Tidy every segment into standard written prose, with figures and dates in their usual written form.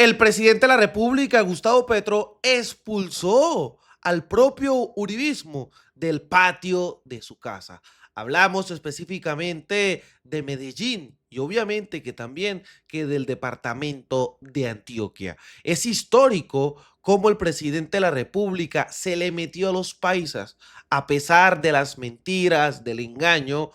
El presidente de la República, Gustavo Petro, expulsó al propio uribismo del patio de su casa. Hablamos específicamente de Medellín y obviamente que también que del departamento de Antioquia. Es histórico cómo el presidente de la República se le metió a los paisas a pesar de las mentiras, del engaño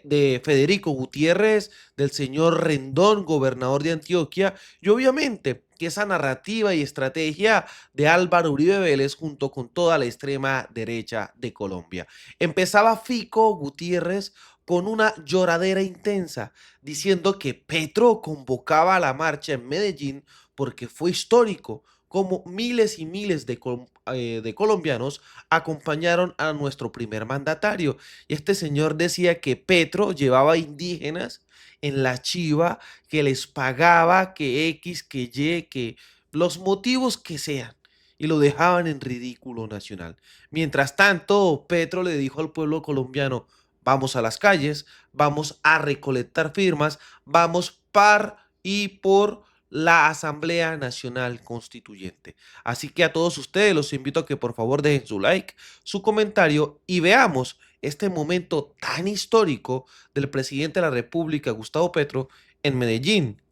de Federico Gutiérrez, del señor Rendón, gobernador de Antioquia, y obviamente que esa narrativa y estrategia de Álvaro Uribe Vélez junto con toda la extrema derecha de Colombia. Empezaba Fico Gutiérrez con una lloradera intensa, diciendo que Petro convocaba a la marcha en Medellín porque fue histórico, como miles y miles de colombianos acompañaron a nuestro primer mandatario. Y este señor decía que Petro llevaba indígenas en la chiva, que les pagaba, que X, que Y, que los motivos que sean, y lo dejaban en ridículo nacional. Mientras tanto, Petro le dijo al pueblo colombiano, vamos a las calles, vamos a recolectar firmas, vamos par y por la Asamblea Nacional Constituyente. Así que a todos ustedes los invito a que por favor dejen su like, su comentario y veamos este momento tan histórico del presidente de la República, Gustavo Petro, en Medellín,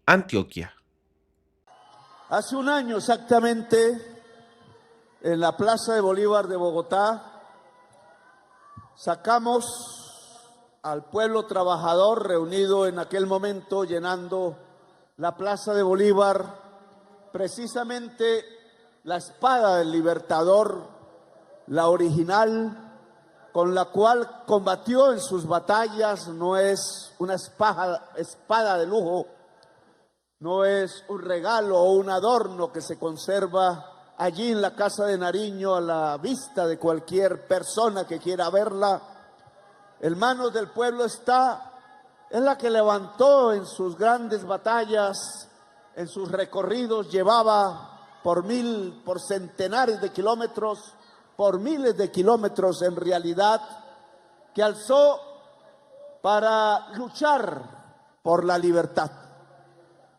Antioquia. Hace un año exactamente, en la Plaza de Bolívar de Bogotá, sacamos al pueblo trabajador reunido en aquel momento, llenando la Plaza de Bolívar, precisamente la espada del Libertador, la original, con la cual combatió en sus batallas. No es una espada de lujo, no es un regalo o un adorno que se conserva allí en la Casa de Nariño a la vista de cualquier persona que quiera verla. En manos del pueblo está, es la que levantó en sus grandes batallas, en sus recorridos, llevaba por centenares de kilómetros, por miles de kilómetros en realidad, que alzó para luchar por la libertad.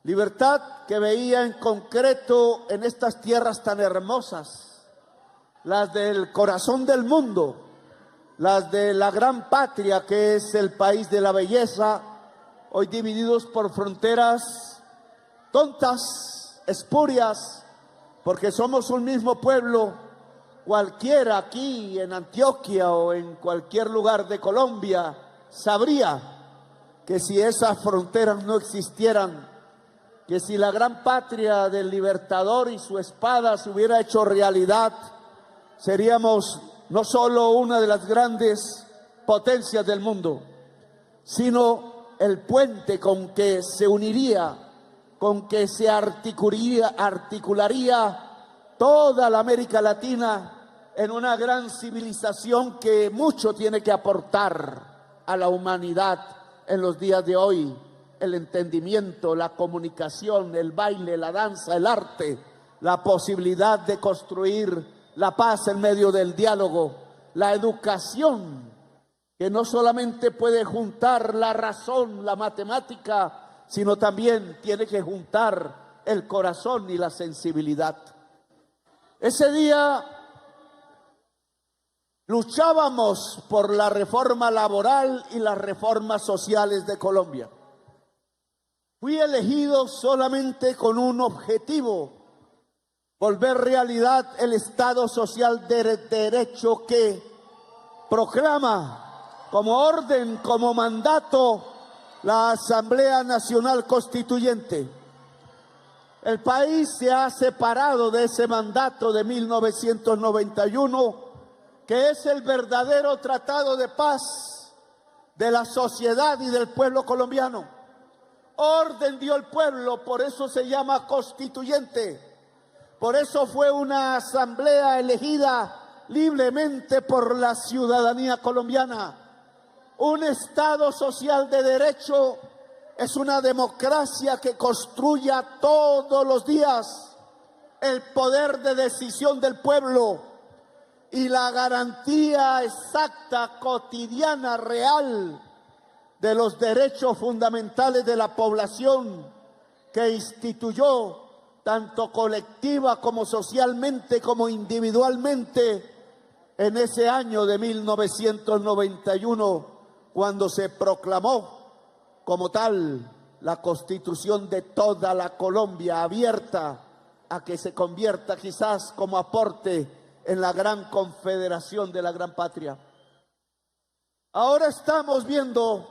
Libertad que veía en concreto en estas tierras tan hermosas, las del corazón del mundo, las de la gran patria que es el país de la belleza, hoy divididos por fronteras tontas, espurias, porque somos un mismo pueblo. Cualquiera aquí en Antioquia o en cualquier lugar de Colombia sabría que si esas fronteras no existieran, que si la gran patria del Libertador y su espada se hubiera hecho realidad, seríamos no solo una de las grandes potencias del mundo, sino el puente con que se uniría, con que se articularía toda la América Latina en una gran civilización que mucho tiene que aportar a la humanidad en los días de hoy. El entendimiento, la comunicación, el baile, la danza, el arte, la posibilidad de construir la paz en medio del diálogo, la educación, que no solamente puede juntar la razón, la matemática, sino también tiene que juntar el corazón y la sensibilidad. Ese día luchábamos por la reforma laboral y las reformas sociales de Colombia. Fui elegido solamente con un objetivo: volver realidad el Estado social de derecho que proclama como orden, como mandato, la Asamblea Nacional Constituyente. El país se ha separado de ese mandato de 1991, que es el verdadero tratado de paz de la sociedad y del pueblo colombiano. Orden dio el pueblo, por eso se llama constituyente. Por eso fue una asamblea elegida libremente por la ciudadanía colombiana. Un Estado social de derecho es una democracia que construya todos los días el poder de decisión del pueblo y la garantía exacta, cotidiana, real de los derechos fundamentales de la población que instituyó tanto colectiva como socialmente como individualmente, en ese año de 1991, cuando se proclamó como tal la Constitución de toda la Colombia, abierta a que se convierta quizás como aporte en la gran confederación de la gran patria. Ahora estamos viendo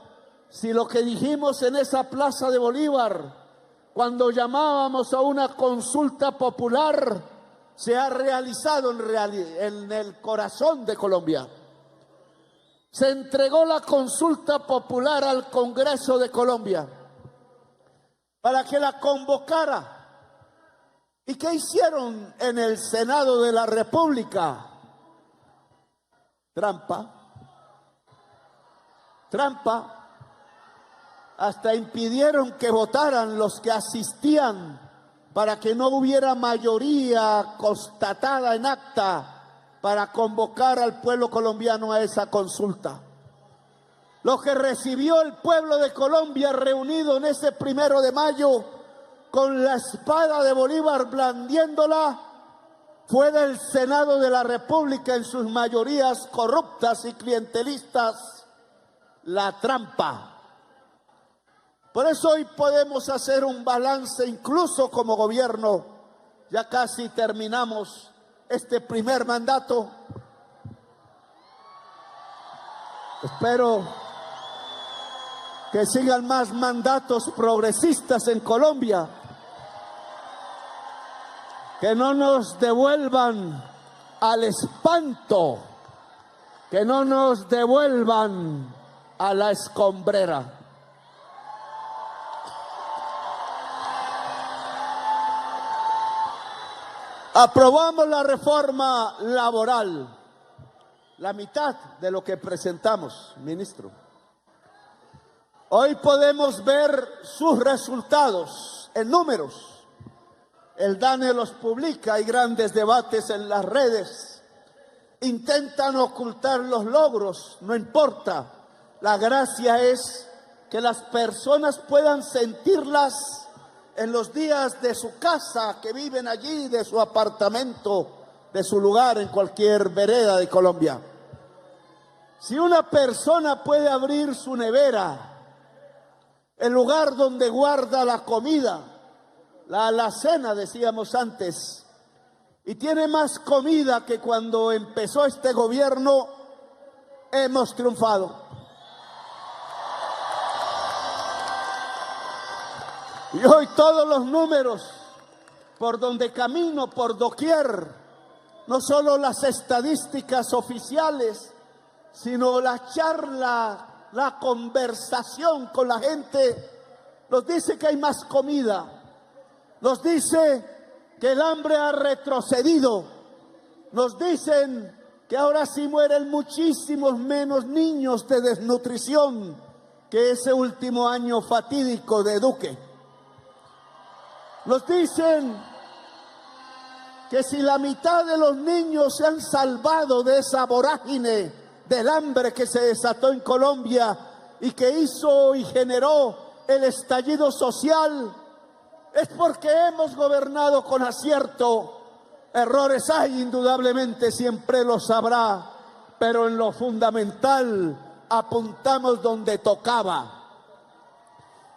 si lo que dijimos en esa Plaza de Bolívar, cuando llamábamos a una consulta popular, se ha realizado en el corazón de Colombia. Se entregó la consulta popular al Congreso de Colombia para que la convocara. ¿Y qué hicieron en el Senado de la República? Trampa. Trampa. Hasta impidieron que votaran los que asistían para que no hubiera mayoría constatada en acta para convocar al pueblo colombiano a esa consulta. Lo que recibió el pueblo de Colombia reunido en ese 1 de mayo con la espada de Bolívar blandiéndola fue del Senado de la República, en sus mayorías corruptas y clientelistas, la trampa. Por eso hoy podemos hacer un balance, incluso como gobierno. Ya casi terminamos este primer mandato. Espero que sigan más mandatos progresistas en Colombia, que no nos devuelvan al espanto, que no nos devuelvan a la escombrera. Aprobamos la reforma laboral, la mitad de lo que presentamos, ministro. Hoy podemos ver sus resultados en números. El DANE los publica, hay grandes debates en las redes. Intentan ocultar los logros, no importa. La gracia es que las personas puedan sentirlas en los días de su casa, que viven allí, de su apartamento, de su lugar, en cualquier vereda de Colombia. Si una persona puede abrir su nevera, el lugar donde guarda la comida, la alacena, decíamos antes, y tiene más comida que cuando empezó este gobierno, hemos triunfado. Y hoy todos los números, por donde camino, por doquier, no solo las estadísticas oficiales, sino la charla, la conversación con la gente, nos dice que hay más comida, nos dice que el hambre ha retrocedido, nos dicen que ahora sí mueren muchísimos menos niños de desnutrición que ese último año fatídico de Duque. Nos dicen que si la mitad de los niños se han salvado de esa vorágine del hambre que se desató en Colombia y que hizo y generó el estallido social, es porque hemos gobernado con acierto. Errores hay, indudablemente, siempre los habrá, pero en lo fundamental apuntamos donde tocaba.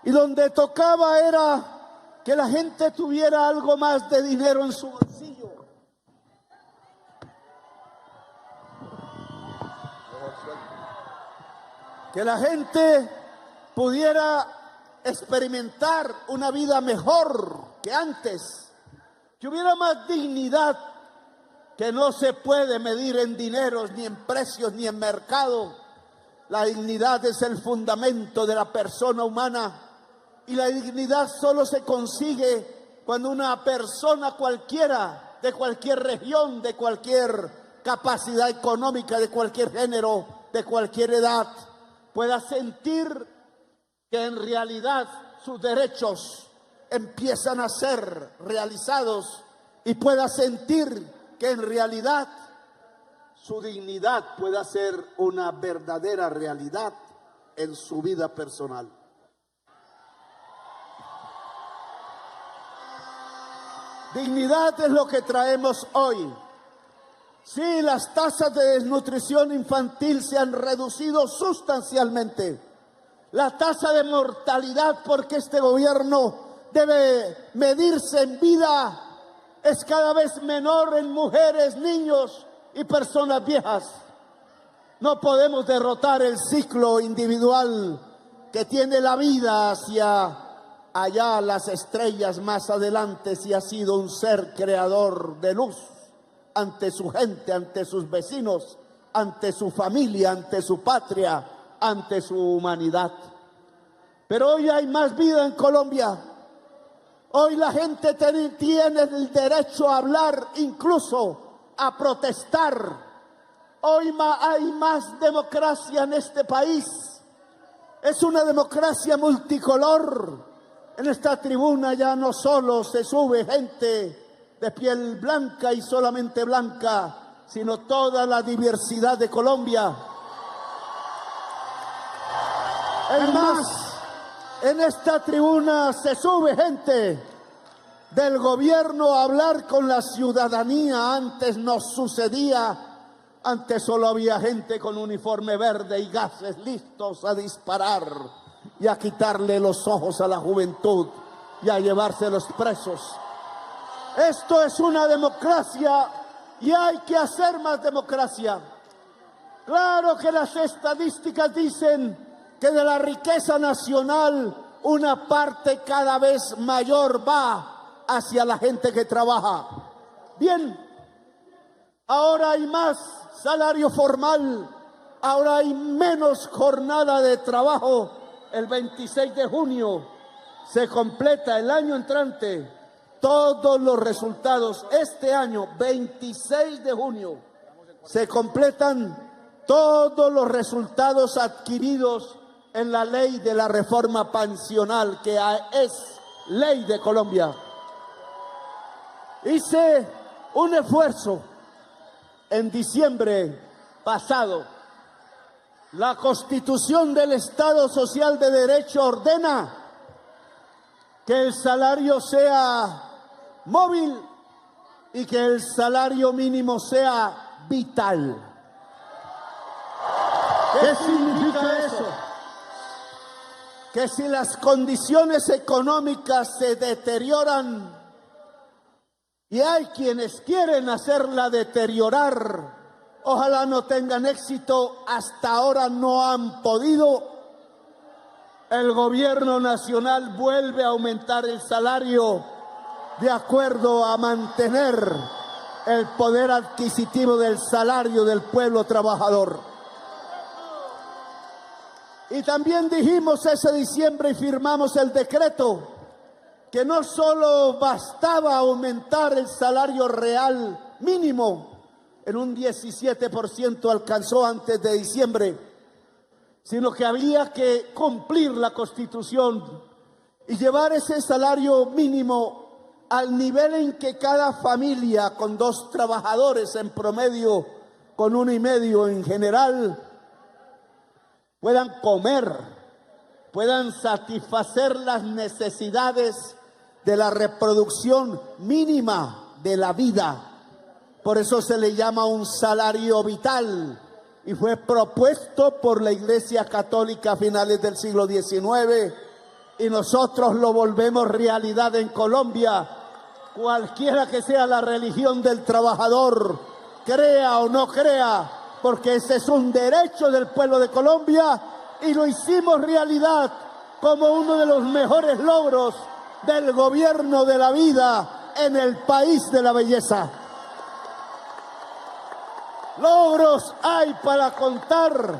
Y donde tocaba era que la gente tuviera algo más de dinero en su bolsillo. Que la gente pudiera experimentar una vida mejor que antes. Que hubiera más dignidad, que no se puede medir en dineros, ni en precios, ni en mercado. La dignidad es el fundamento de la persona humana. Y la dignidad solo se consigue cuando una persona cualquiera, de cualquier región, de cualquier capacidad económica, de cualquier género, de cualquier edad, pueda sentir que en realidad sus derechos empiezan a ser realizados y pueda sentir que en realidad su dignidad pueda ser una verdadera realidad en su vida personal. Dignidad es lo que traemos hoy. Sí, las tasas de desnutrición infantil se han reducido sustancialmente. La tasa de mortalidad, porque este gobierno debe medirse en vida, es cada vez menor en mujeres, niños y personas viejas. No podemos derrotar el ciclo individual que tiene la vida hacia allá, las estrellas más adelante, si ha sido un ser creador de luz ante su gente, ante sus vecinos, ante su familia, ante su patria, ante su humanidad. Pero hoy hay más vida en Colombia. Hoy la gente tiene el derecho a hablar, incluso a protestar. Hoy hay más democracia en este país. Es una democracia multicolor. En esta tribuna ya no solo se sube gente de piel blanca y solamente blanca, sino toda la diversidad de Colombia. Es más, en esta tribuna se sube gente del gobierno a hablar con la ciudadanía. Antes no sucedía. Antes solo había gente con uniforme verde y gases listos a disparar y a quitarle los ojos a la juventud y a llevárselos presos. Esto es una democracia y hay que hacer más democracia. Claro que las estadísticas dicen que de la riqueza nacional una parte cada vez mayor va hacia la gente que trabaja. Bien, ahora hay más salario formal, ahora hay menos jornada de trabajo. El 26 de junio se completa el año entrante. Todos los resultados este año, 26 de junio, se completan todos los resultados adquiridos en la ley de la reforma pensional, que es ley de Colombia. Hice un esfuerzo en diciembre pasado. La Constitución del Estado Social de Derecho ordena que el salario sea móvil y que el salario mínimo sea vital. ¿Qué significa eso? Que si las condiciones económicas se deterioran y hay quienes quieren hacerla deteriorar, ojalá no tengan éxito, hasta ahora no han podido, el gobierno nacional vuelve a aumentar el salario de acuerdo a mantener el poder adquisitivo del salario del pueblo trabajador. Y también dijimos ese diciembre y firmamos el decreto que no solo bastaba aumentar el salario real mínimo, en un 17% alcanzó antes de diciembre, sino que había que cumplir la Constitución y llevar ese salario mínimo al nivel en que cada familia con 2 trabajadores en promedio, con 1,5 en general, puedan comer, puedan satisfacer las necesidades de la reproducción mínima de la vida. Por eso se le llama un salario vital y fue propuesto por la Iglesia Católica a finales del siglo XIX y nosotros lo volvemos realidad en Colombia. Cualquiera que sea la religión del trabajador, crea o no crea, porque ese es un derecho del pueblo de Colombia y lo hicimos realidad como uno de los mejores logros del gobierno de la vida en el país de la belleza. Logros hay para contar.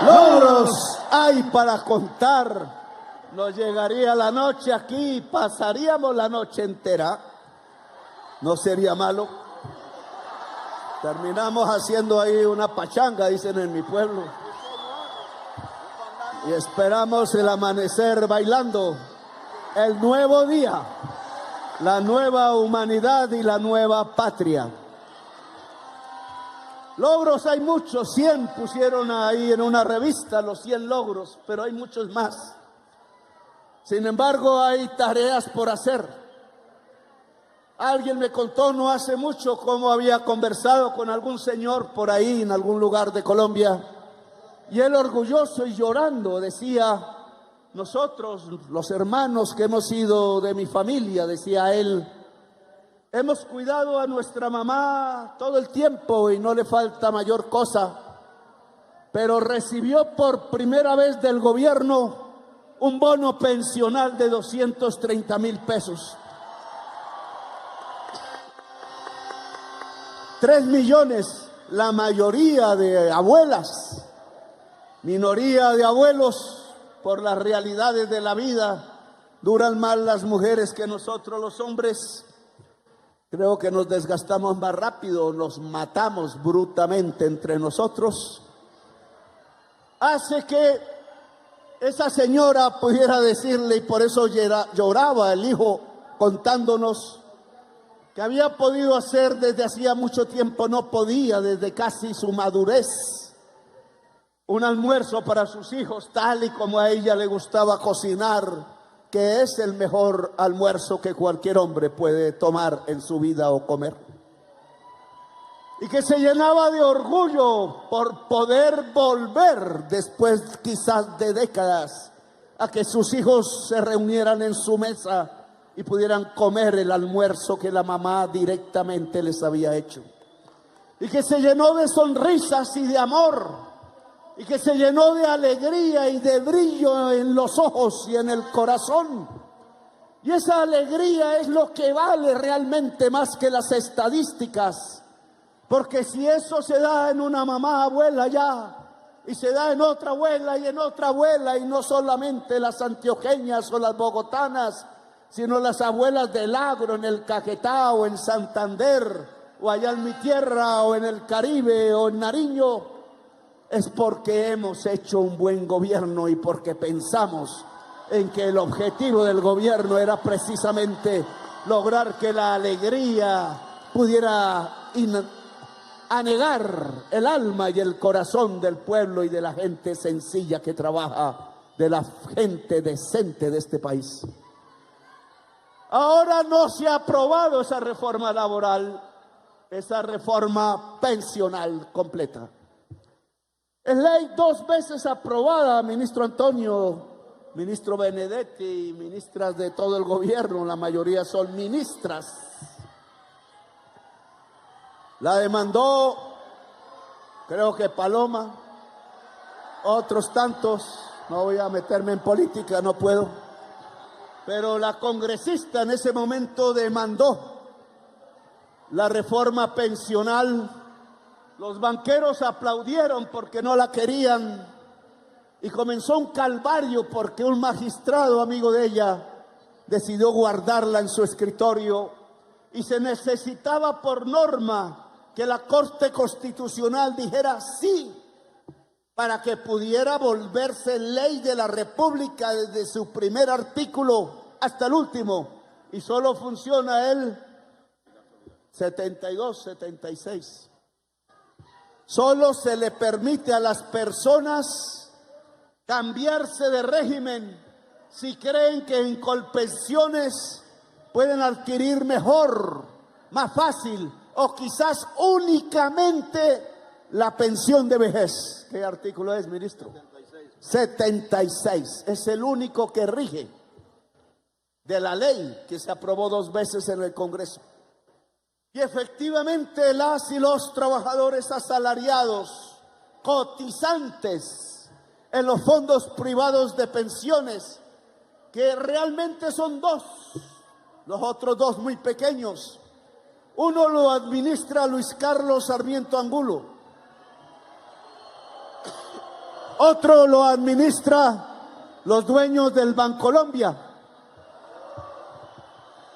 Logros hay para contar. Nos llegaría la noche aquí y pasaríamos la noche entera. No sería malo. Terminamos haciendo ahí una pachanga, dicen en mi pueblo. Y esperamos el amanecer bailando. El nuevo día, la nueva humanidad y la nueva patria. Logros hay muchos, 100 pusieron ahí en una revista, los 100 logros, pero hay muchos más. Sin embargo, hay tareas por hacer. Alguien me contó no hace mucho cómo había conversado con algún señor por ahí en algún lugar de Colombia, y él orgulloso y llorando decía: nosotros, los hermanos que hemos sido de mi familia, decía él, hemos cuidado a nuestra mamá todo el tiempo y no le falta mayor cosa, pero recibió por primera vez del gobierno un bono pensional de 230,000 pesos. 3 millones, la mayoría de abuelas, minoría de abuelos, por las realidades de la vida, duran más las mujeres que nosotros los hombres. Creo que nos desgastamos más rápido, nos matamos brutalmente entre nosotros. Hace que esa señora pudiera decirle, y por eso lloraba el hijo contándonos que había podido hacer desde hacía mucho tiempo, no podía, desde casi su madurez, un almuerzo para sus hijos, tal y como a ella le gustaba cocinar, que es el mejor almuerzo que cualquier hombre puede tomar en su vida o comer. Y que se llenaba de orgullo por poder volver, después quizás de décadas, a que sus hijos se reunieran en su mesa y pudieran comer el almuerzo que la mamá directamente les había hecho. Y que se llenó de sonrisas y de amor, y que se llenó de alegría y de brillo en los ojos y en el corazón. Y esa alegría es lo que vale realmente más que las estadísticas, porque si eso se da en una mamá abuela ya, y se da en otra abuela y en otra abuela, y no solamente las antioqueñas o las bogotanas, sino las abuelas del Agro, en el Caquetá o en Santander, o allá en mi tierra, o en el Caribe, o en Nariño, es porque hemos hecho un buen gobierno y porque pensamos en que el objetivo del gobierno era precisamente lograr que la alegría pudiera anegar el alma y el corazón del pueblo y de la gente sencilla que trabaja, de la gente decente de este país. Ahora no se ha aprobado esa reforma laboral, esa reforma pensional completa. Es ley 2 veces aprobada, ministro Antonio, ministro Benedetti, ministras de todo el gobierno, la mayoría son ministras. La demandó, creo que Paloma, otros tantos, no voy a meterme en política, no puedo. Pero la congresista en ese momento demandó la reforma pensional. Los banqueros aplaudieron porque no la querían y comenzó un calvario porque un magistrado amigo de ella decidió guardarla en su escritorio y se necesitaba por norma que la Corte Constitucional dijera sí para que pudiera volverse ley de la República desde su primer artículo hasta el último, y solo funciona el 72, 76. Solo se le permite a las personas cambiarse de régimen si creen que en Colpensiones pueden adquirir mejor, más fácil, o quizás únicamente la pensión de vejez. ¿Qué artículo es, ministro? 76. Es el único que rige de la ley que se aprobó 2 veces en el Congreso. Y efectivamente las y los trabajadores asalariados, cotizantes en los fondos privados de pensiones, que realmente son 2, los otros 2 muy pequeños. Uno lo administra Luis Carlos Sarmiento Angulo, otro lo administra los dueños del Bancolombia.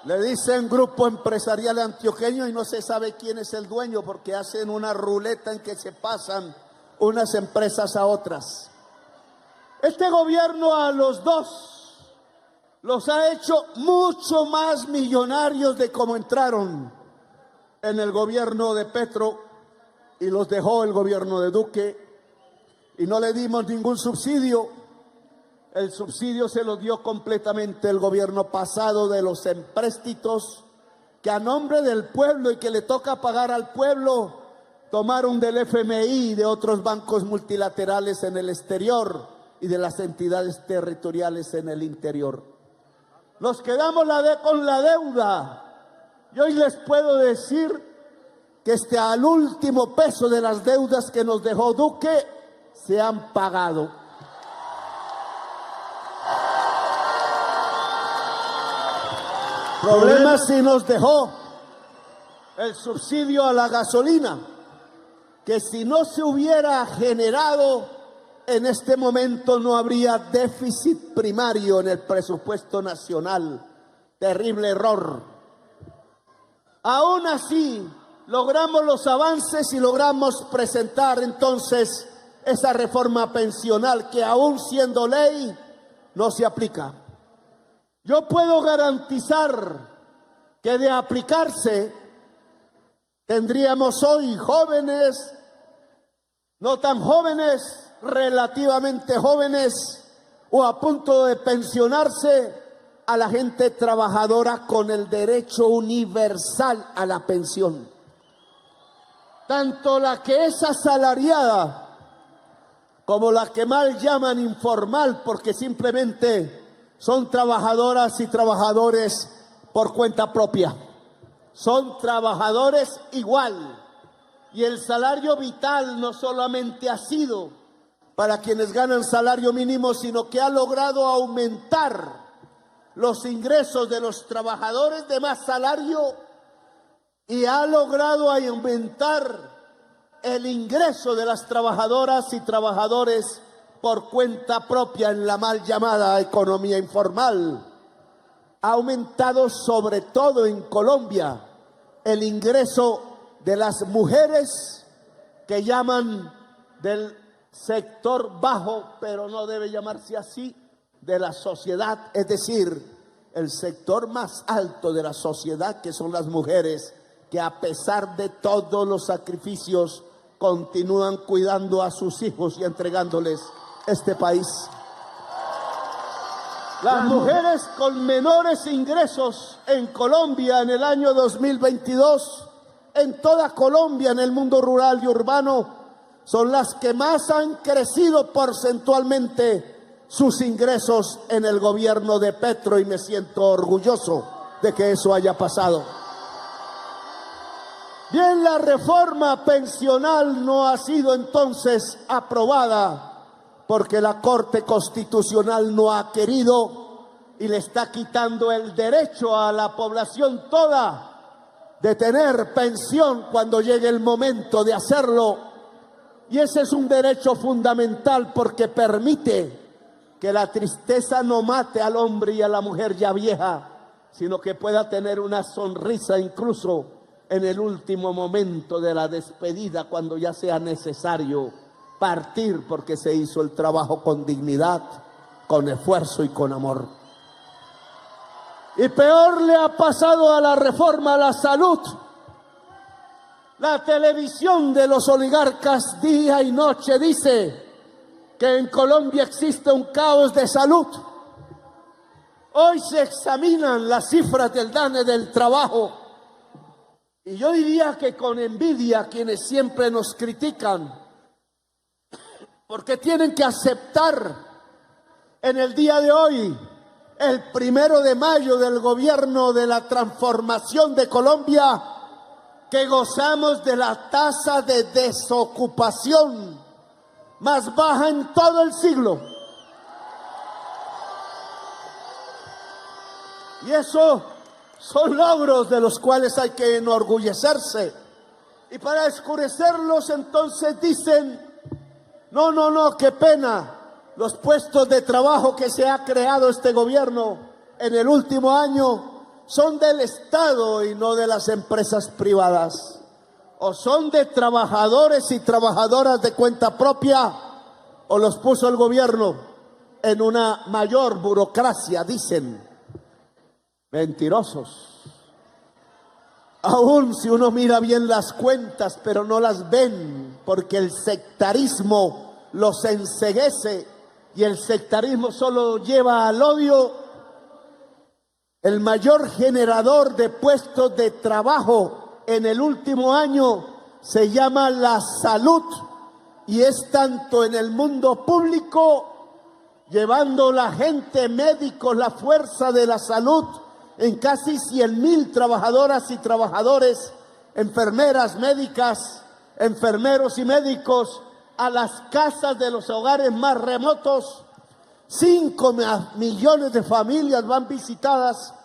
Le dicen Grupo Empresarial Antioqueño y no se sabe quién es el dueño porque hacen una ruleta en que se pasan unas empresas a otras. Este gobierno a los 2 los ha hecho mucho más millonarios de como entraron en el gobierno de Petro, y los dejó el gobierno de Duque y no le dimos ningún subsidio. El subsidio se lo dio completamente el gobierno pasado de los empréstitos que a nombre del pueblo y que le toca pagar al pueblo tomaron del FMI y de otros bancos multilaterales en el exterior y de las entidades territoriales en el interior. Nos quedamos con la deuda y hoy les puedo decir que al último peso de las deudas que nos dejó Duque se han pagado. Problema sí nos dejó el subsidio a la gasolina, que si no se hubiera generado en este momento no habría déficit primario en el presupuesto nacional. Terrible error. Aún así, logramos los avances y logramos presentar entonces esa reforma pensional que aún siendo ley no se aplica. Yo puedo garantizar que de aplicarse tendríamos hoy jóvenes, no tan jóvenes, relativamente jóvenes o a punto de pensionarse, a la gente trabajadora con el derecho universal a la pensión. Tanto la que es asalariada como la que mal llaman informal, porque simplemente son trabajadoras y trabajadores por cuenta propia. Son trabajadores igual. Y el salario vital no solamente ha sido para quienes ganan salario mínimo, sino que ha logrado aumentar los ingresos de los trabajadores de más salario y ha logrado aumentar el ingreso de las trabajadoras y trabajadores por cuenta propia en la mal llamada economía informal. Ha aumentado sobre todo en Colombia el ingreso de las mujeres que llaman del sector bajo, pero no debe llamarse así, de la sociedad, es decir, el sector más alto de la sociedad, que son las mujeres, que a pesar de todos los sacrificios continúan cuidando a sus hijos y entregándoles este país. Las mujeres con menores ingresos en Colombia en el año 2022, en toda Colombia, en el mundo rural y urbano, son las que más han crecido porcentualmente sus ingresos en el gobierno de Petro, y me siento orgulloso de que eso haya pasado. Bien, la reforma pensional no ha sido entonces aprobada porque la Corte Constitucional no ha querido y le está quitando el derecho a la población toda de tener pensión cuando llegue el momento de hacerlo. Y ese es un derecho fundamental porque permite que la tristeza no mate al hombre y a la mujer ya vieja, sino que pueda tener una sonrisa incluso en el último momento de la despedida, cuando ya sea necesario partir, porque se hizo el trabajo con dignidad, con esfuerzo y con amor. Y peor le ha pasado a la reforma a la salud. La televisión de los oligarcas día y noche dice que en Colombia existe un caos de salud. Hoy se examinan las cifras del DANE del trabajo y yo diría que con envidia quienes siempre nos critican, porque tienen que aceptar en el día de hoy, el 1 de mayo del gobierno de la transformación de Colombia, que gozamos de la tasa de desocupación más baja en todo el siglo. Y eso son logros de los cuales hay que enorgullecerse. Y para escurecerlos entonces dicen, no, qué pena, los puestos de trabajo que se ha creado este gobierno en el último año son del Estado y no de las empresas privadas. O son de trabajadores y trabajadoras de cuenta propia, o los puso el gobierno en una mayor burocracia, dicen. Mentirosos. Aún si uno mira bien las cuentas, pero no las ven, porque el sectarismo los enceguece y el sectarismo solo lleva al odio. El mayor generador de puestos de trabajo en el último año se llama la salud, y es tanto en el mundo público, llevando la gente, médicos, la fuerza de la salud, en casi 100,000 trabajadoras y trabajadores, enfermeras, médicas, enfermeros y médicos, a las casas de los hogares más remotos. 5 millones de familias van visitadas,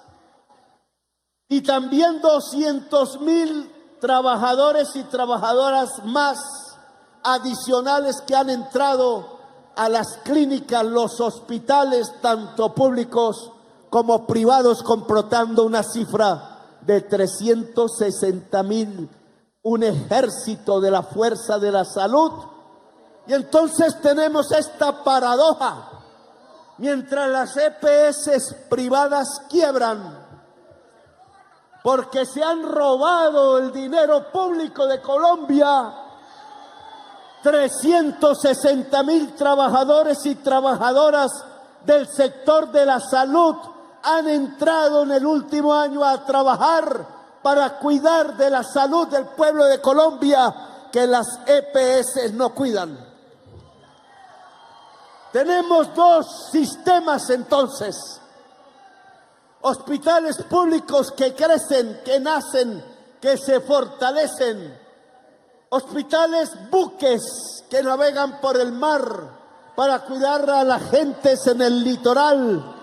y también 200,000 trabajadores y trabajadoras más adicionales que han entrado a las clínicas, los hospitales, tanto públicos como privados, completando una cifra de 360,000, un ejército de la fuerza de la salud. Y entonces tenemos esta paradoja: mientras las EPS privadas quiebran porque se han robado el dinero público de Colombia, 360,000 trabajadores y trabajadoras del sector de la salud han entrado en el último año a trabajar para cuidar de la salud del pueblo de Colombia, que las EPS no cuidan. Tenemos dos sistemas entonces: hospitales públicos que crecen, que nacen, que se fortalecen; hospitales buques que navegan por el mar para cuidar a las gentes en el litoral;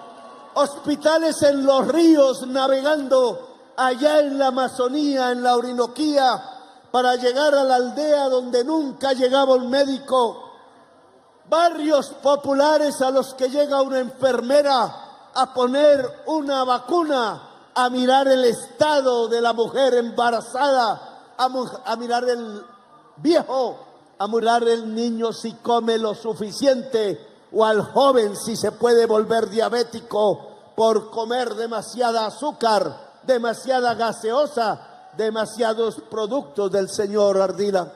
hospitales en los ríos, navegando allá en la Amazonía, en la Orinoquía, para llegar a la aldea donde nunca llegaba un médico; barrios populares a los que llega una enfermera a poner una vacuna, a mirar el estado de la mujer embarazada, a mirar el viejo, a mirar el niño si come lo suficiente, o al joven si se puede volver diabético por comer demasiada azúcar, demasiada gaseosa, demasiados productos del señor Ardila.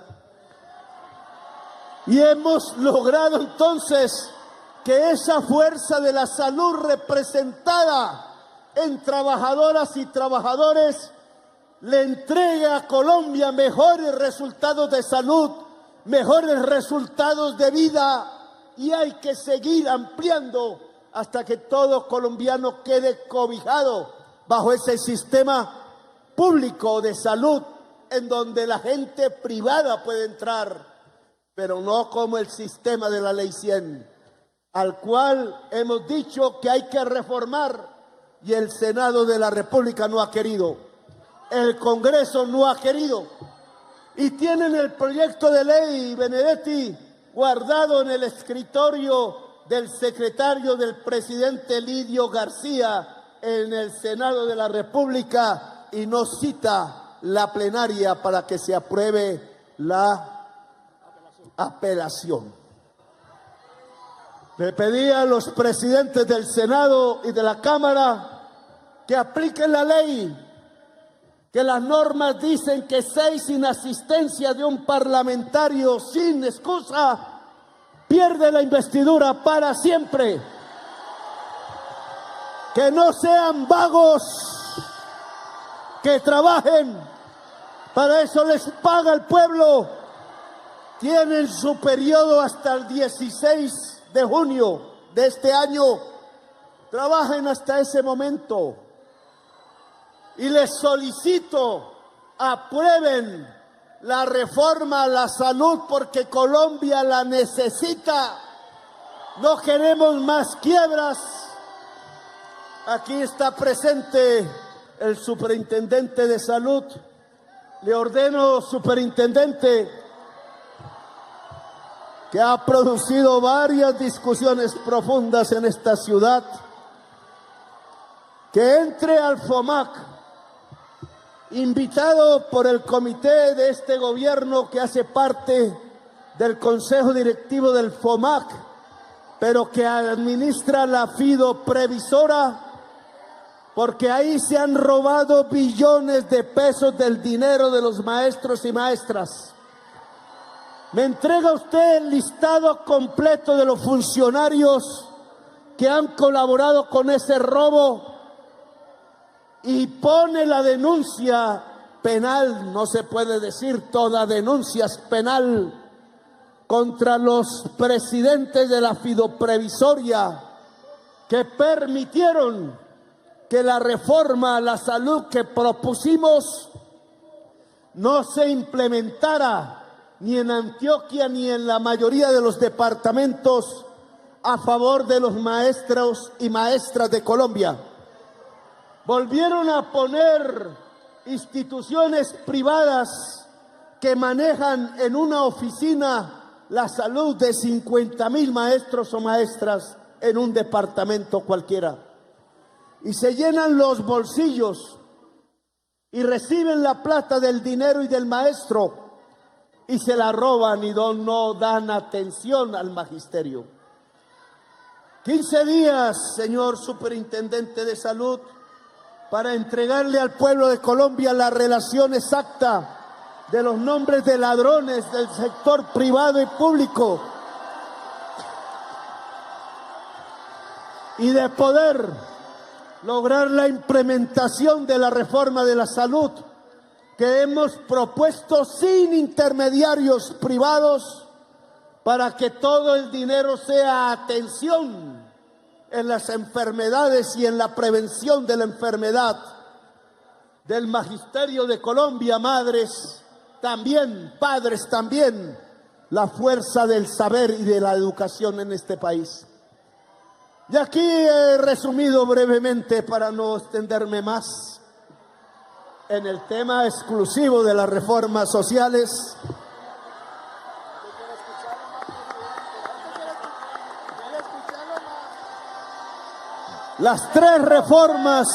Y hemos logrado entonces que esa fuerza de la salud, representada en trabajadoras y trabajadores, le entregue a Colombia mejores resultados de salud, mejores resultados de vida, y hay que seguir ampliando hasta que todo colombiano quede cobijado bajo ese sistema público de salud, en donde la gente privada puede entrar, pero no como el sistema de la Ley 100, al cual hemos dicho que hay que reformar, y el Senado de la República no ha querido, el Congreso no ha querido, y tienen el proyecto de ley, Benedetti, guardado en el escritorio del secretario del presidente Lidio García en el Senado de la República, y no cita la plenaria para que se apruebe la apelación. Le pedí a los presidentes del Senado y de la Cámara que apliquen la ley, que las normas dicen que 6 sin asistencia de un parlamentario sin excusa pierde la investidura para siempre. Que no sean vagos, que trabajen, para eso les paga el pueblo. Tienen su periodo hasta el 16 de junio de este año. Trabajen hasta ese momento. Y les solicito, aprueben la reforma a la salud, porque Colombia la necesita. No queremos más quiebras. Aquí está presente el superintendente de salud. Le ordeno, superintendente, que ha producido varias discusiones profundas en esta ciudad, que entre al FOMAC, invitado por el comité de este gobierno que hace parte del consejo directivo del FOMAC, pero que administra la Fido Previsora, porque ahí se han robado billones de pesos del dinero de los maestros y maestras. ¿Me entrega usted el listado completo de los funcionarios que han colaborado con ese robo? Y pone la denuncia penal, no se puede decir toda denuncia es penal, contra los presidentes de la fidoprevisoria que permitieron que la reforma a la salud que propusimos no se implementara ni en Antioquia ni en la mayoría de los departamentos a favor de los maestros y maestras de Colombia. Volvieron a poner instituciones privadas que manejan en una oficina la salud de 50,000 maestros o maestras en un departamento cualquiera. Y se llenan los bolsillos y reciben la plata del dinero y del maestro y se la roban y no dan atención al magisterio. 15 días, señor superintendente de salud, para entregarle al pueblo de Colombia la relación exacta de los nombres de ladrones del sector privado y público y de poder lograr la implementación de la reforma de la salud que hemos propuesto sin intermediarios privados para que todo el dinero sea atención en las enfermedades y en la prevención de la enfermedad del magisterio de Colombia, madres también, padres también, la fuerza del saber y de la educación en este país. Y aquí he resumido brevemente para no extenderme más en el tema exclusivo de las reformas sociales. Las tres reformas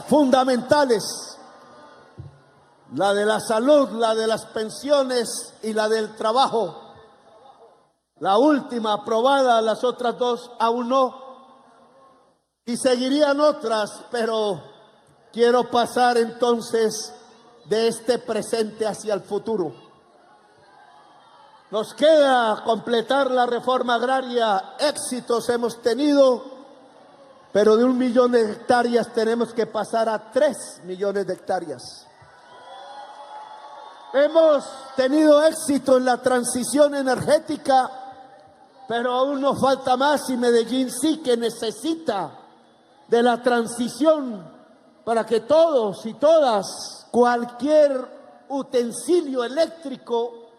fundamentales, la de la salud, la de las pensiones y la del trabajo. La última aprobada, las otras dos aún no. Y seguirían otras, pero quiero pasar entonces de este presente hacia el futuro. Nos queda completar la reforma agraria, éxitos hemos tenido, pero de 1 millón de hectáreas tenemos que pasar a 3 millones de hectáreas. Hemos tenido éxito en la transición energética, pero aún nos falta más y Medellín sí que necesita de la transición para que todos y todas, cualquier utensilio eléctrico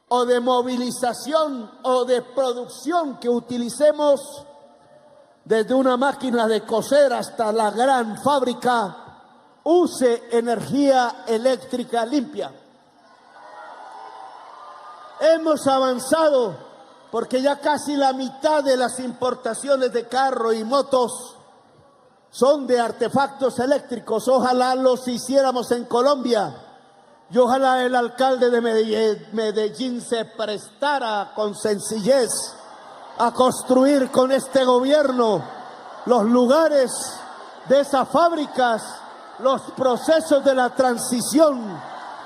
o de movilización o de producción que utilicemos, desde una máquina de coser hasta la gran fábrica, use energía eléctrica limpia. Hemos avanzado porque ya casi la mitad de las importaciones de carro y motos son de artefactos eléctricos. Ojalá los hiciéramos en Colombia y ojalá el alcalde de Medellín se prestara con sencillez a construir con este gobierno los lugares de esas fábricas, los procesos de la transición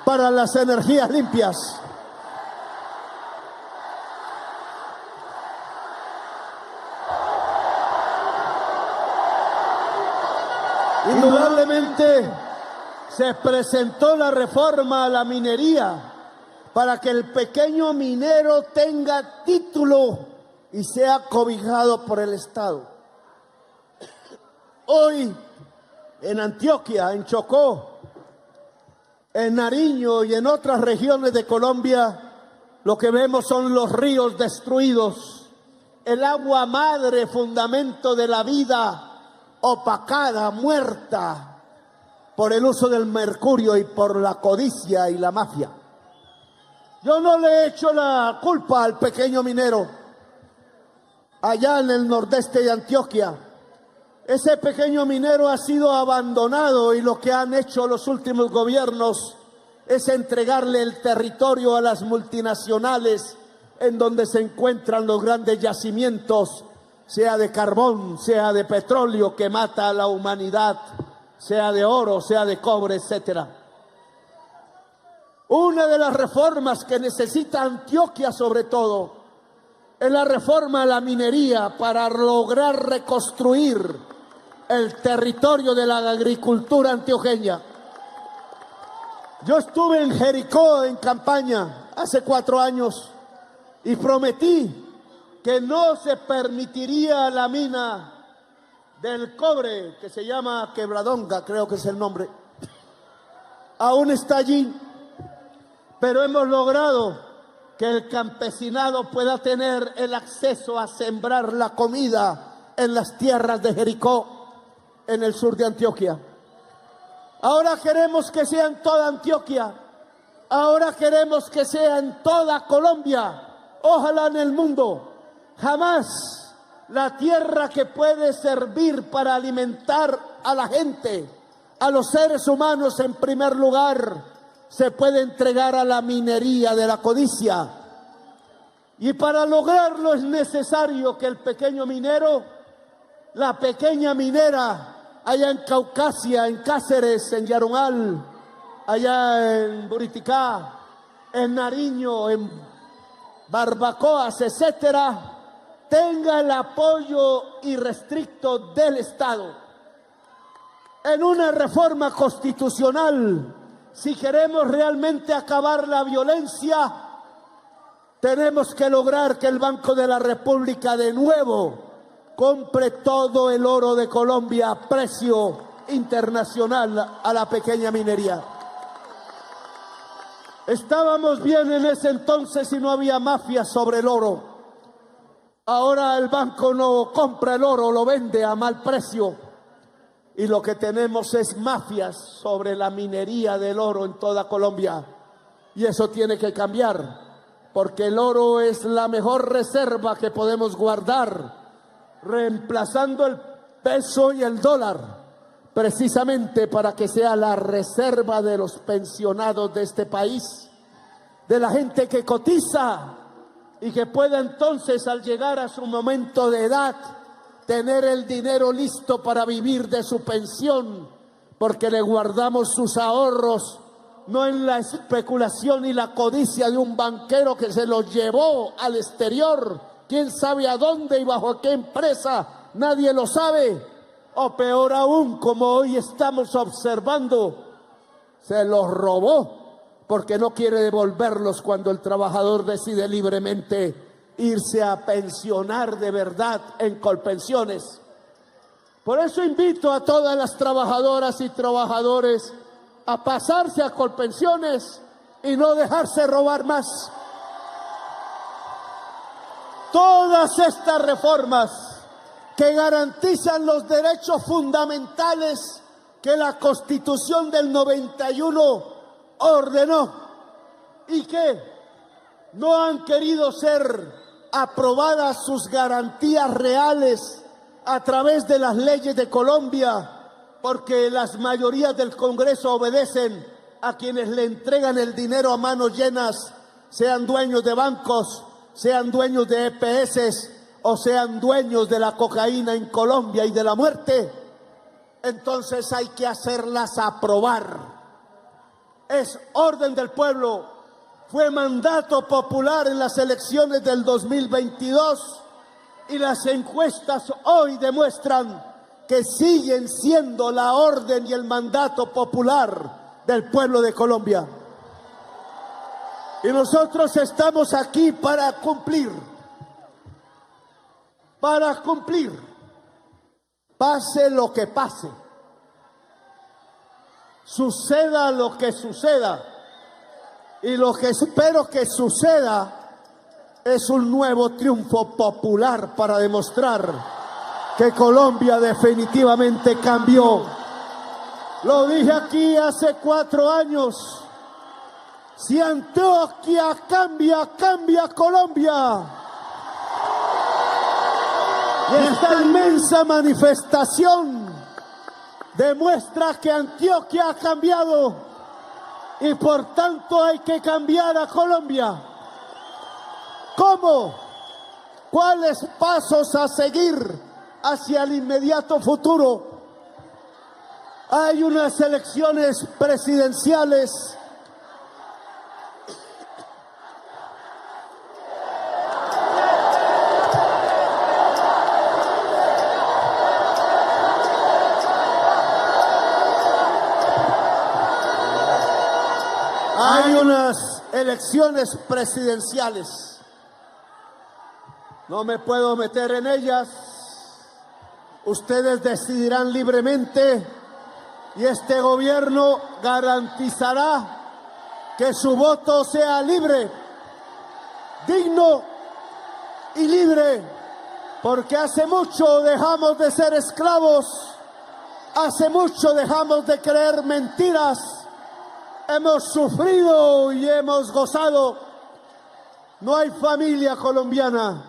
para las energías limpias. Indudablemente se presentó la reforma a la minería para que el pequeño minero tenga título y sea cobijado por el Estado. Hoy en Antioquia, en Chocó, en Nariño y en otras regiones de Colombia, lo que vemos son los ríos destruidos, el agua madre, fundamento de la vida, opacada, muerta por el uso del mercurio y por la codicia y la mafia. Yo no le he hecho la culpa al pequeño minero allá en el nordeste de Antioquia. Ese pequeño minero ha sido abandonado y lo que han hecho los últimos gobiernos es entregarle el territorio a las multinacionales en donde se encuentran los grandes yacimientos, sea de carbón, sea de petróleo que mata a la humanidad, sea de oro, sea de cobre, etcétera. Una de las reformas que necesita Antioquia sobre todo es la reforma a la minería para lograr reconstruir el territorio de la agricultura antioqueña. Yo estuve en Jericó en campaña hace 4 años y prometí que no se permitiría la mina del cobre, que se llama Quebradonga, creo que es el nombre. Aún está allí, pero hemos logrado que el campesinado pueda tener el acceso a sembrar la comida en las tierras de Jericó, en el sur de Antioquia. Ahora queremos que sea en toda Antioquia, ahora queremos que sea en toda Colombia, ojalá en el mundo. Jamás la tierra que puede servir para alimentar a la gente, a los seres humanos en primer lugar, se puede entregar a la minería de la codicia. Y para lograrlo es necesario que el pequeño minero, la pequeña minera, allá en Caucasia, en Cáceres, en Yarumal, allá en Buriticá, en Nariño, en Barbacoas, etcétera, tenga el apoyo irrestricto del Estado. En una reforma constitucional, si queremos realmente acabar la violencia, tenemos que lograr que el Banco de la República de nuevo compre todo el oro de Colombia a precio internacional a la pequeña minería. Estábamos bien en ese entonces y no había mafias sobre el oro. Ahora el banco no compra el oro, lo vende a mal precio. Y lo que tenemos es mafias sobre la minería del oro en toda Colombia. Y eso tiene que cambiar, porque el oro es la mejor reserva que podemos guardar, reemplazando el peso y el dólar, precisamente para que sea la reserva de los pensionados de este país, de la gente que cotiza y que pueda entonces, al llegar a su momento de edad, tener el dinero listo para vivir de su pensión, porque le guardamos sus ahorros, no en la especulación y la codicia de un banquero que se los llevó al exterior, quién sabe a dónde y bajo qué empresa, nadie lo sabe, o peor aún, como hoy estamos observando, se los robó porque no quiere devolverlos cuando el trabajador decide libremente irse a pensionar de verdad en Colpensiones. Por eso invito a todas las trabajadoras y trabajadores a pasarse a Colpensiones y no dejarse robar más. Todas estas reformas que garantizan los derechos fundamentales que la Constitución del 91 ordenó y que no han querido ser aprobadas sus garantías reales a través de las leyes de Colombia, porque las mayorías del Congreso obedecen a quienes le entregan el dinero a manos llenas, sean dueños de bancos, sean dueños de EPS o sean dueños de la cocaína en Colombia y de la muerte. Entonces hay que hacerlas aprobar. Es orden del pueblo, fue mandato popular en las elecciones del 2022 y las encuestas hoy demuestran que siguen siendo la orden y el mandato popular del pueblo de Colombia. Y nosotros estamos aquí para cumplir, pase lo que pase, suceda lo que suceda, y lo que espero que suceda es un nuevo triunfo popular para demostrar que Colombia definitivamente cambió. Lo dije aquí hace 4 años. Si Antioquia cambia, cambia Colombia. Y esta inmensa manifestación demuestra que Antioquia ha cambiado y por tanto hay que cambiar a Colombia. ¿Cómo? ¿Cuáles pasos a seguir hacia el inmediato futuro? Hay unas elecciones presidenciales presidenciales. No me puedo meter en ellas. Ustedes decidirán libremente y este gobierno garantizará que su voto sea libre, digno y libre, porque hace mucho dejamos de ser esclavos, hace mucho dejamos de creer mentiras. Hemos sufrido y hemos gozado. No hay familia colombiana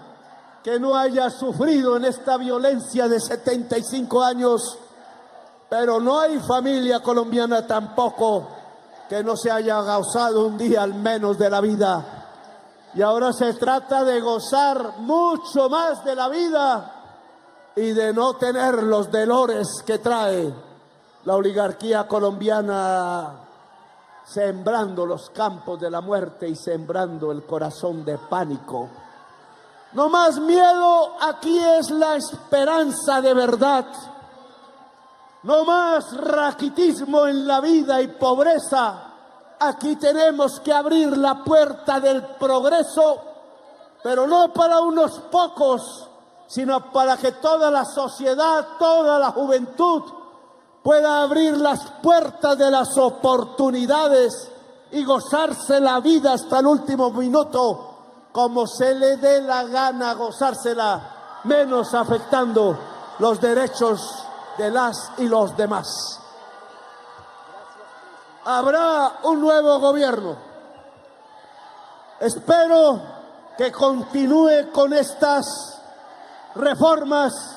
que no haya sufrido en esta violencia de 75 años, pero no hay familia colombiana tampoco que no se haya gozado un día al menos de la vida. Y ahora se trata de gozar mucho más de la vida y de no tener los dolores que trae la oligarquía colombiana, sembrando los campos de la muerte y sembrando el corazón de pánico. No más miedo, aquí es la esperanza de verdad. No más raquitismo en la vida y pobreza. Aquí tenemos que abrir la puerta del progreso, pero no para unos pocos, sino para que toda la sociedad, toda la juventud pueda abrir las puertas de las oportunidades y gozarse la vida hasta el último minuto, como se le dé la gana gozársela, menos afectando los derechos de las y los demás. Habrá un nuevo gobierno. Espero que continúe con estas reformas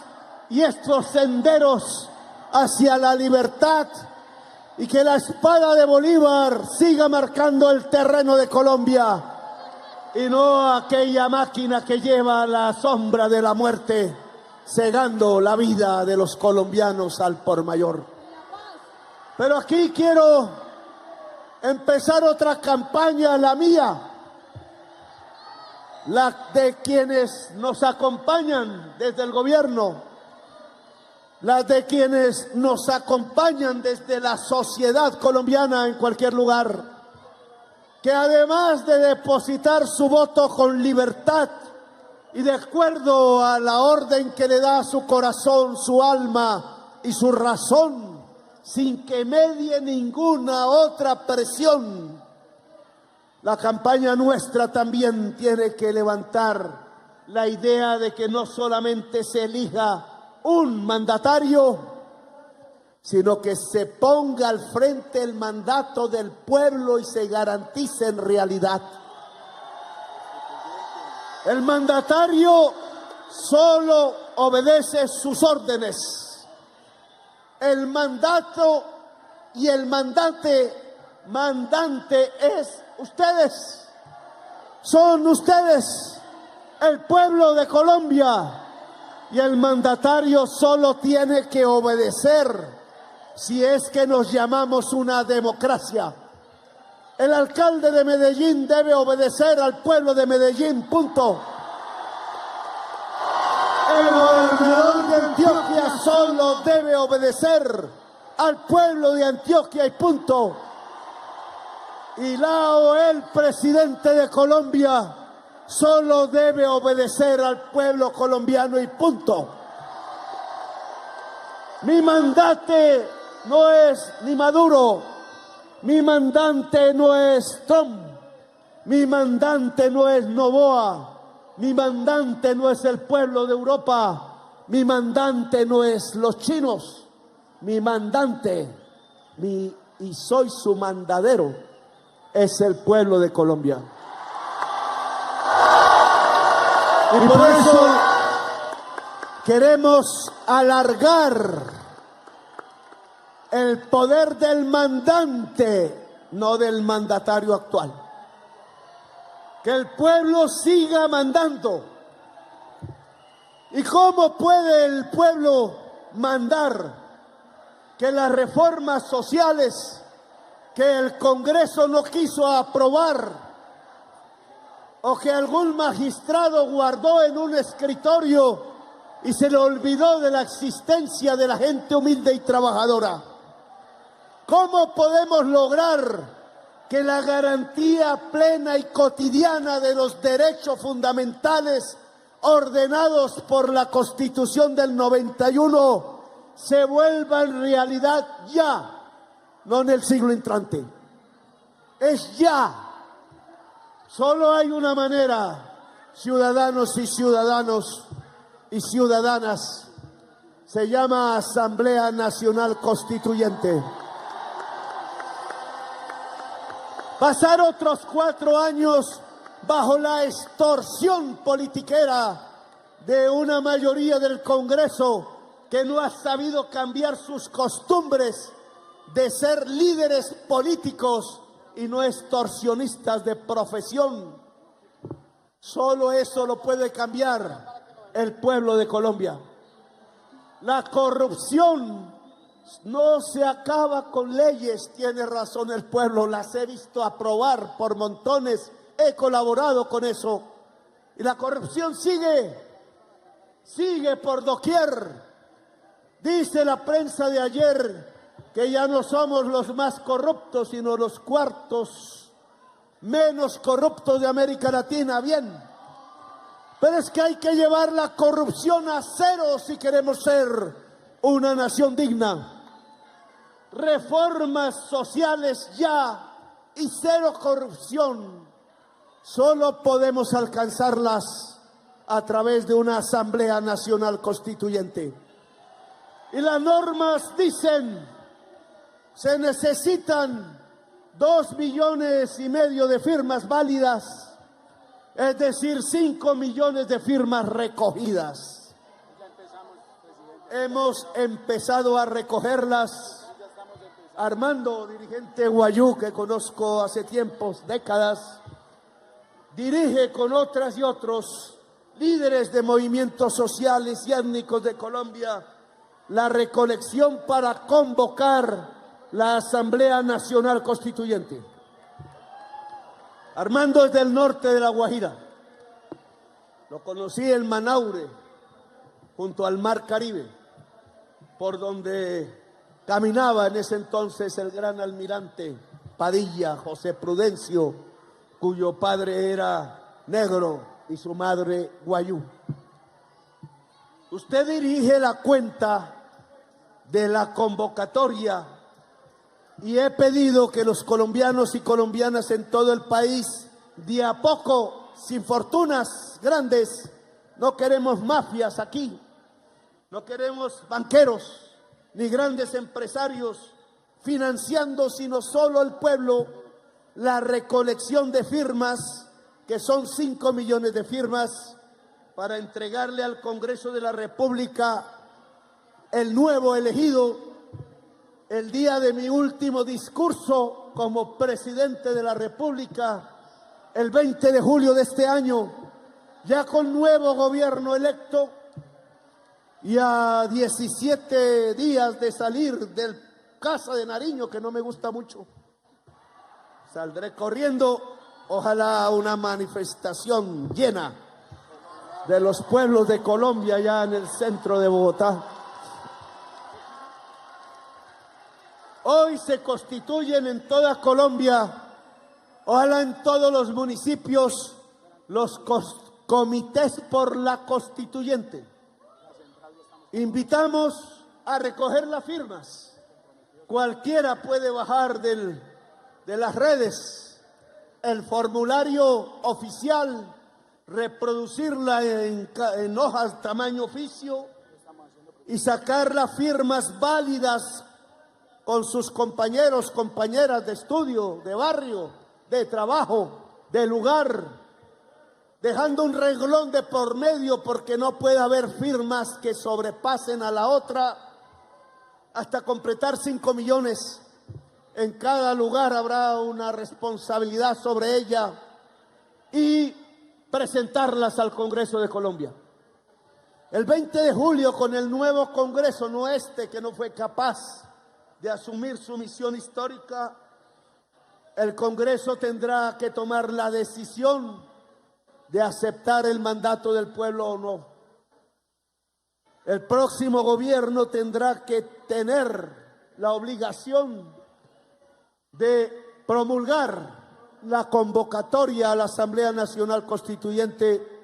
y estos senderos hacia la libertad y que la espada de Bolívar siga marcando el terreno de Colombia y no aquella máquina que lleva la sombra de la muerte cegando la vida de los colombianos al por mayor. Pero aquí quiero empezar otra campaña, la mía, la de quienes nos acompañan desde el gobierno, las de quienes nos acompañan desde la sociedad colombiana en cualquier lugar, que además de depositar su voto con libertad y de acuerdo a la orden que le da su corazón, su alma y su razón, sin que medie ninguna otra presión, la campaña nuestra también tiene que levantar la idea de que no solamente se elija un mandatario, sino que se ponga al frente el mandato del pueblo y se garantice en realidad. El mandatario solo obedece sus órdenes. El mandato y el mandante es ustedes. Son ustedes, el pueblo de Colombia. Y el mandatario solo tiene que obedecer si es que nos llamamos una democracia. El alcalde de Medellín debe obedecer al pueblo de Medellín, punto. El gobernador de Antioquia solo debe obedecer al pueblo de Antioquia y punto. Y el presidente de Colombia solo debe obedecer al pueblo colombiano y punto. Mi mandante no es ni Maduro, mi mandante no es Trump, mi mandante no es Noboa, mi mandante no es el pueblo de Europa, mi mandante no es los chinos, mi mandante, y soy su mandadero, es el pueblo de Colombia. Y Queremos alargar el poder del mandante, no del mandatario actual. Que el pueblo siga mandando. ¿Y cómo puede el pueblo mandar? Que las reformas sociales que el Congreso no quiso aprobar o que algún magistrado guardó en un escritorio y se le olvidó de la existencia de la gente humilde y trabajadora. ¿Cómo podemos lograr que la garantía plena y cotidiana de los derechos fundamentales ordenados por la Constitución del 91 se vuelvan realidad ya, no en el siglo entrante? Es ya. Solo hay una manera, ciudadanos y ciudadanas, se llama Asamblea Nacional Constituyente. Pasar otros 4 años bajo la extorsión politiquera de una mayoría del Congreso que no ha sabido cambiar sus costumbres de ser líderes políticos y no extorsionistas de profesión. Solo eso lo puede cambiar el pueblo de Colombia. La corrupción no se acaba con leyes, tiene razón el pueblo, las he visto aprobar por montones, he colaborado con eso. Y la corrupción sigue por doquier. Dice la prensa de ayer que ya no somos los más corruptos, sino los cuartos menos corruptos de América Latina. Bien, pero es que hay que llevar la corrupción a cero si queremos ser una nación digna. Reformas sociales ya y cero corrupción. Solo podemos alcanzarlas a través de una Asamblea Nacional Constituyente. Y las normas dicen, se necesitan 2,5 millones de firmas válidas, es decir, 5 millones de firmas recogidas. Hemos empezado a recogerlas. Armando, dirigente guayú que conozco hace tiempos, décadas, dirige con otras y otros líderes de movimientos sociales y étnicos de Colombia la recolección para convocar la Asamblea Nacional Constituyente. Armando es del norte de La Guajira. Lo conocí en Manaure, junto al Mar Caribe, por donde caminaba en ese entonces el gran almirante Padilla, José Prudencio, cuyo padre era negro y su madre guayú. Usted dirige la cuenta de la convocatoria y he pedido que los colombianos y colombianas en todo el país, de a poco, sin fortunas grandes, no queremos mafias aquí, no queremos banqueros ni grandes empresarios financiando, sino solo el pueblo, la recolección de firmas, que son 5 millones de firmas, para entregarle al Congreso de la República, el nuevo elegido, el día de mi último discurso como presidente de la República, el 20 de julio de este año, ya con nuevo gobierno electo, y a 17 días de salir del Casa de Nariño, que no me gusta mucho, saldré corriendo, ojalá una manifestación llena de los pueblos de Colombia, ya en el centro de Bogotá. Hoy se constituyen en toda Colombia, ojalá en todos los municipios, los comités por la constituyente. Invitamos a recoger las firmas. Cualquiera puede bajar de las redes el formulario oficial, reproducirla en hojas tamaño oficio y sacar las firmas válidas con sus compañeros, compañeras de estudio, de barrio, de trabajo, de lugar, dejando un renglón de por medio porque no puede haber firmas que sobrepasen a la otra, hasta completar 5 millones. En cada lugar habrá una responsabilidad sobre ella y presentarlas al Congreso de Colombia. El 20 de julio, con el nuevo Congreso, no este que no fue capaz de asumir su misión histórica, el Congreso tendrá que tomar la decisión de aceptar el mandato del pueblo o no. El próximo gobierno tendrá que tener la obligación de promulgar la convocatoria a la Asamblea Nacional Constituyente,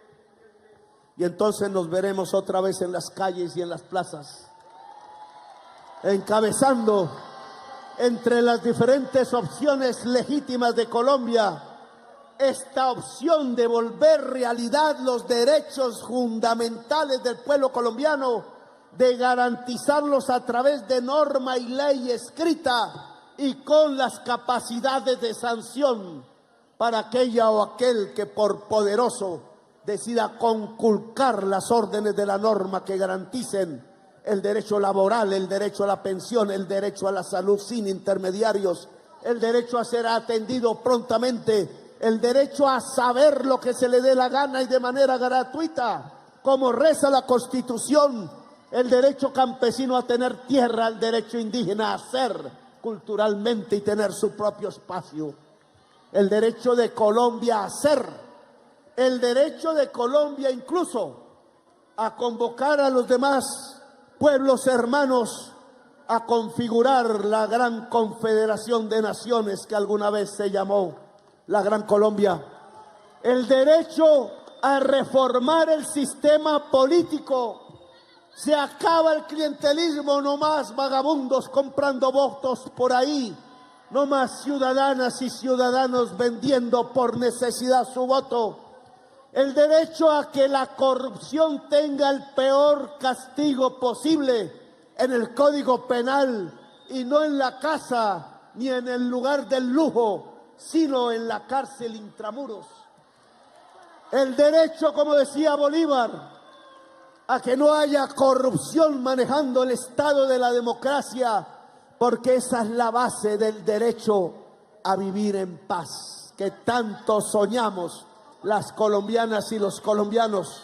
y entonces nos veremos otra vez en las calles y en las plazas, encabezando entre las diferentes opciones legítimas de Colombia esta opción de volver realidad los derechos fundamentales del pueblo colombiano, de garantizarlos a través de norma y ley escrita y con las capacidades de sanción para aquella o aquel que por poderoso decida conculcar las órdenes de la norma que garanticen el derecho laboral, el derecho a la pensión, el derecho a la salud sin intermediarios, el derecho a ser atendido prontamente, el derecho a saber lo que se le dé la gana y de manera gratuita, como reza la Constitución, el derecho campesino a tener tierra, el derecho indígena a ser culturalmente y tener su propio espacio, el derecho de Colombia a ser, el derecho de Colombia incluso a convocar a los demás pueblos hermanos a configurar la gran confederación de naciones que alguna vez se llamó la Gran Colombia, el derecho a reformar el sistema político. Se acaba el clientelismo, no más vagabundos comprando votos por ahí, no más ciudadanas y ciudadanos vendiendo por necesidad su voto. El derecho a que la corrupción tenga el peor castigo posible en el Código Penal y no en la casa ni en el lugar del lujo, sino en la cárcel intramuros. El derecho, como decía Bolívar, a que no haya corrupción manejando el estado de la democracia, porque esa es la base del derecho a vivir en paz, que tanto soñamos las colombianas y los colombianos.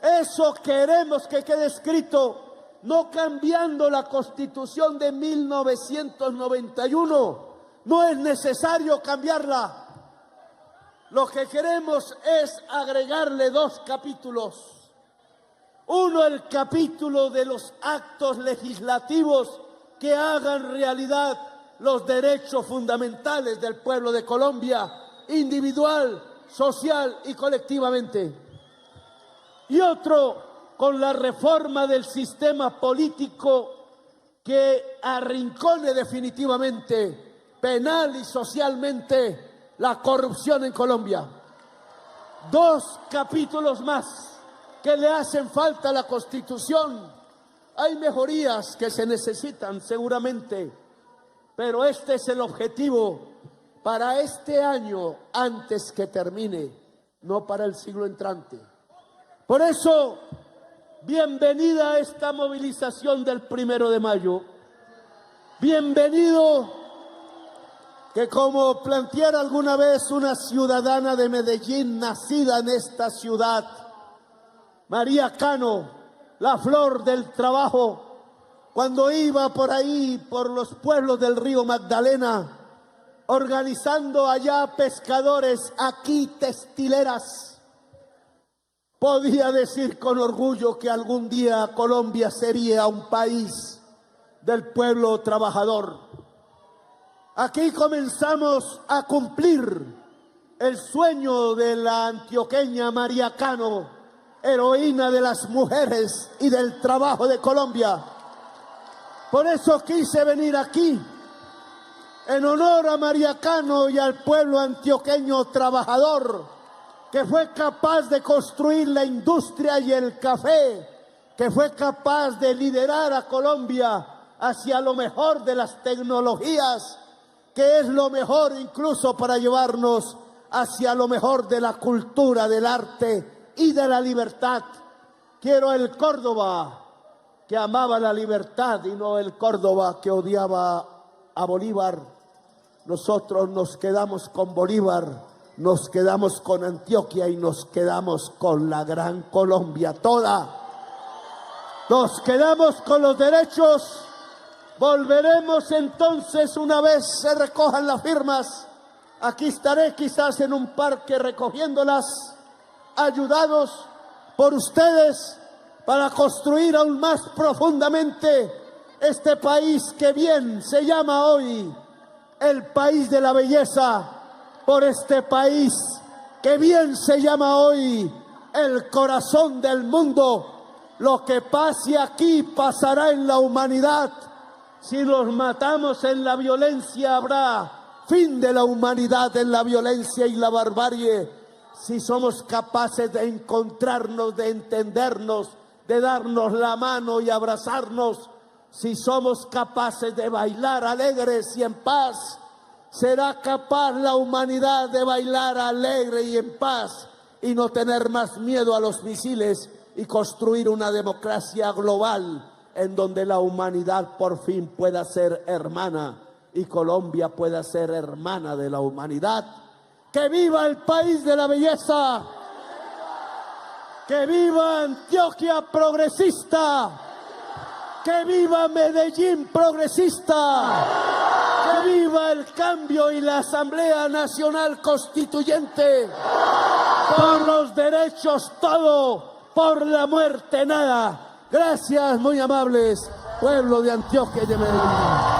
Eso queremos que quede escrito, no cambiando la Constitución de 1991. No es necesario cambiarla. Lo que queremos es agregarle 2 capítulos. Uno, el capítulo de los actos legislativos que hagan realidad los derechos fundamentales del pueblo de Colombia, individual, social y colectivamente. Y otro, con la reforma del sistema político que arrincone definitivamente, penal y socialmente, la corrupción en Colombia. 2 capítulos más que le hacen falta a la Constitución. Hay mejorías que se necesitan seguramente, pero este es el objetivo para este año antes que termine, no para el siglo entrante. Por eso, bienvenida a esta movilización del 1 de mayo. Bienvenido que, como planteara alguna vez una ciudadana de Medellín, nacida en esta ciudad, María Cano, la flor del trabajo, cuando iba por ahí, por los pueblos del río Magdalena, organizando allá pescadores, aquí textileras, podía decir con orgullo que algún día Colombia sería un país del pueblo trabajador. Aquí comenzamos a cumplir el sueño de la antioqueña María Cano, heroína de las mujeres y del trabajo de Colombia. Por eso quise venir aquí, en honor a María Cano y al pueblo antioqueño trabajador, que fue capaz de construir la industria y el café, que fue capaz de liderar a Colombia hacia lo mejor de las tecnologías, que es lo mejor incluso para llevarnos hacia lo mejor de la cultura, del arte y de la libertad. Quiero el Córdoba que amaba la libertad y no el Córdoba que odiaba a Bolívar. Nosotros nos quedamos con Bolívar, nos quedamos con Antioquia y nos quedamos con la gran Colombia toda. Nos quedamos con los derechos. Volveremos entonces una vez se recojan las firmas. Aquí estaré quizás en un parque recogiéndolas, ayudados por ustedes para construir aún más profundamente este país que bien se llama hoy el país de la belleza, por este país que bien se llama hoy el corazón del mundo. Lo que pase aquí pasará en la humanidad. Si nos matamos en la violencia, habrá fin de la humanidad en la violencia y la barbarie. Si somos capaces de encontrarnos, de entendernos, de darnos la mano y abrazarnos, si somos capaces de bailar alegres y en paz, será capaz la humanidad de bailar alegre y en paz y no tener más miedo a los misiles y construir una democracia global en donde la humanidad por fin pueda ser hermana y Colombia pueda ser hermana de la humanidad. ¡Que viva el país de la belleza! ¡Que viva Antioquia progresista! ¡Que viva Medellín progresista! ¡Que viva el cambio y la Asamblea Nacional Constituyente! Por los derechos todo, por la muerte nada. Gracias, muy amables, pueblo de Antioquia y de Medellín.